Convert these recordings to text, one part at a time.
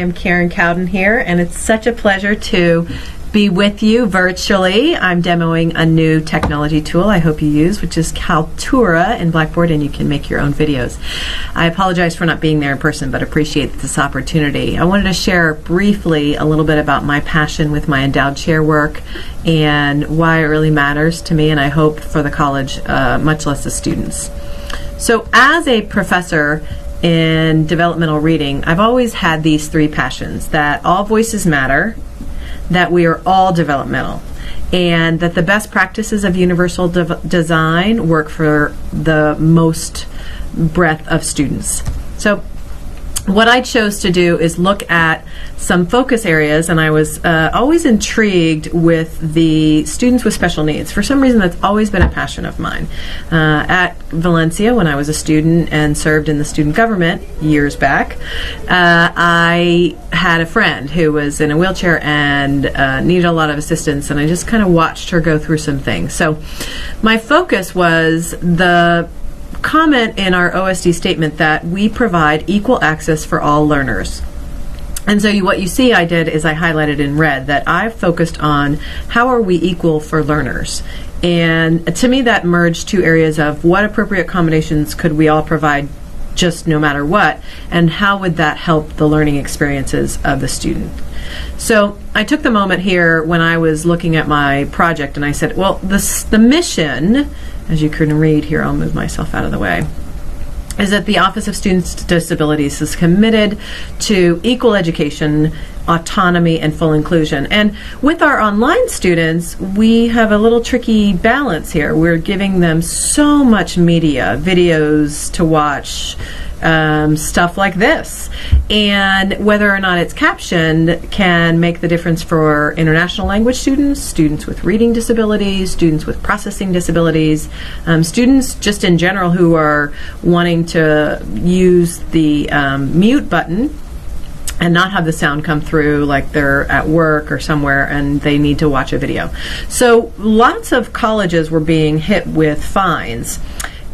I'm Karen Cowden here, and it's such a pleasure to be with you virtually. I'm demoing a new technology tool I hope you use, which is Kaltura in Blackboard, and you can make your own videos. I apologize for not being there in person, but appreciate this opportunity. I wanted to share briefly a little bit about my passion with my endowed chair work and why it really matters to me, and I hope for the college, much less the students. So as a professor in developmental reading, I've always had these three passions: that all voices matter, that we are all developmental, and that the best practices of universal design work for the most breadth of students. So what I chose to do is look at some focus areas, and I was always intrigued with the students with special needs. For some reason, that's always been a passion of mine. At Valencia, when I was a student and served in the student government years back, I had a friend who was in a wheelchair and needed a lot of assistance, and I just kind of watched her go through some things. So my focus was the comment in our OSD statement that we provide equal access for all learners. And so what you see I did is I highlighted in red that I focused on how are we equal for learners. And to me that merged two areas of what appropriate accommodations could we all provide just no matter what, and how would that help the learning experiences of the student. So I took the moment here when I was looking at my project and I said, well, the mission, as you can read here, I'll move myself out of the way, is that the Office of Students with Disabilities is committed to equal education, autonomy, and full inclusion. And with our online students, we have a little tricky balance here. We're giving them so much media, videos to watch, stuff like this. And whether or not it's captioned can make the difference for international language students, students with reading disabilities, students with processing disabilities, students just in general who are wanting to use the mute button and not have the sound come through, like they're at work or somewhere and they need to watch a video. So lots of colleges were being hit with fines.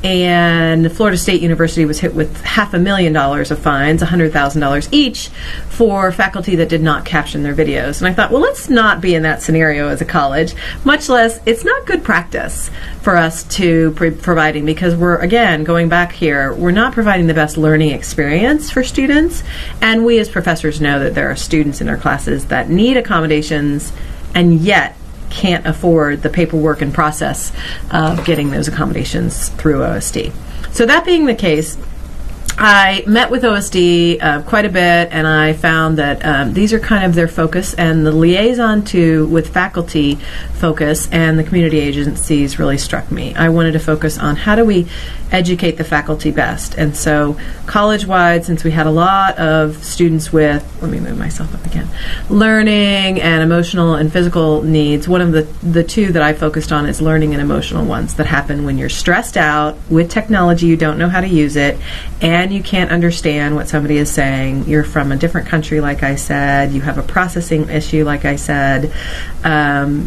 And Florida State University was hit with $500,000 of fines, $100,000 each, for faculty that did not caption their videos. And I thought, well, let's not be in that scenario as a college, much less it's not good practice for us to providing, because we're, again, going back here, we're not providing the best learning experience for students. And we as professors know that there are students in our classes that need accommodations and yet can't afford the paperwork and process of getting those accommodations through OSD. So that being the case, I met with OSD quite a bit, and I found that these are kind of their focus, and the liaison with faculty focus and the community agencies really struck me. I wanted to focus on how do we educate the faculty best. And so college-wide, since we had a lot of students with, let me move myself up again, learning and emotional and physical needs, one of the two that I focused on is learning and emotional ones that happen when you're stressed out with technology, you don't know how to use it, and you can't understand what somebody is saying. You're from a different country, like I said. You have a processing issue, like I said.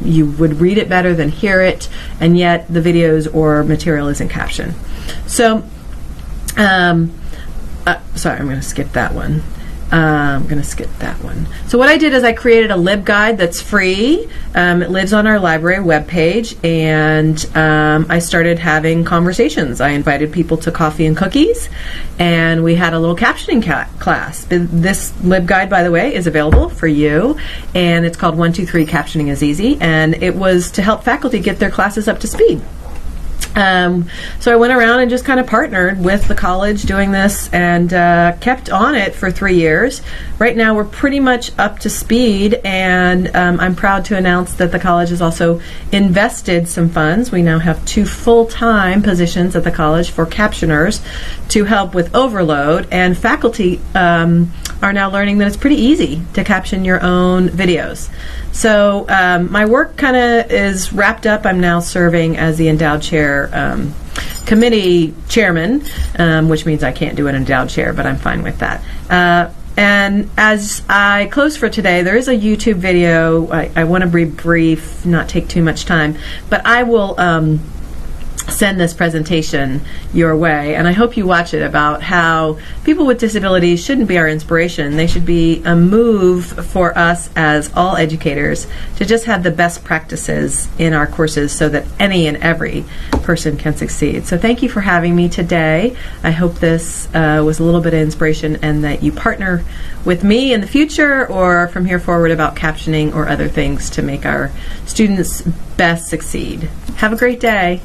You would read it better than hear it, and yet the videos or material isn't captioned. So, sorry, I'm going to skip that one. So what I did is I created a LibGuide that's free. It lives on our library webpage, and I started having conversations. I invited people to coffee and cookies, and we had a little captioning class. This LibGuide, by the way, is available for you, and it's called 123 Captioning is Easy, and it was to help faculty get their classes up to speed. So I went around and just kind of partnered with the college doing this and kept on it for 3 years. Right now we're pretty much up to speed, and I'm proud to announce that the college has also invested some funds. We now have 2 full-time positions at the college for captioners to help with overload, and faculty are now learning that it's pretty easy to caption your own videos. So my work kind of is wrapped up. I'm now serving as the endowed chair committee chairman, which means I can't do an endowed chair, but I'm fine with that. And as I close for today, there is a YouTube video. I want to be brief, not take too much time, but I will send this presentation your way, and I hope you watch it, about how people with disabilities shouldn't be our inspiration. They should be a move for us as all educators to just have the best practices in our courses so that any and every person can succeed. So thank you for having me today. I hope this was a little bit of inspiration, and that you partner with me in the future or from here forward about captioning or other things to make our students best succeed. Have a great day.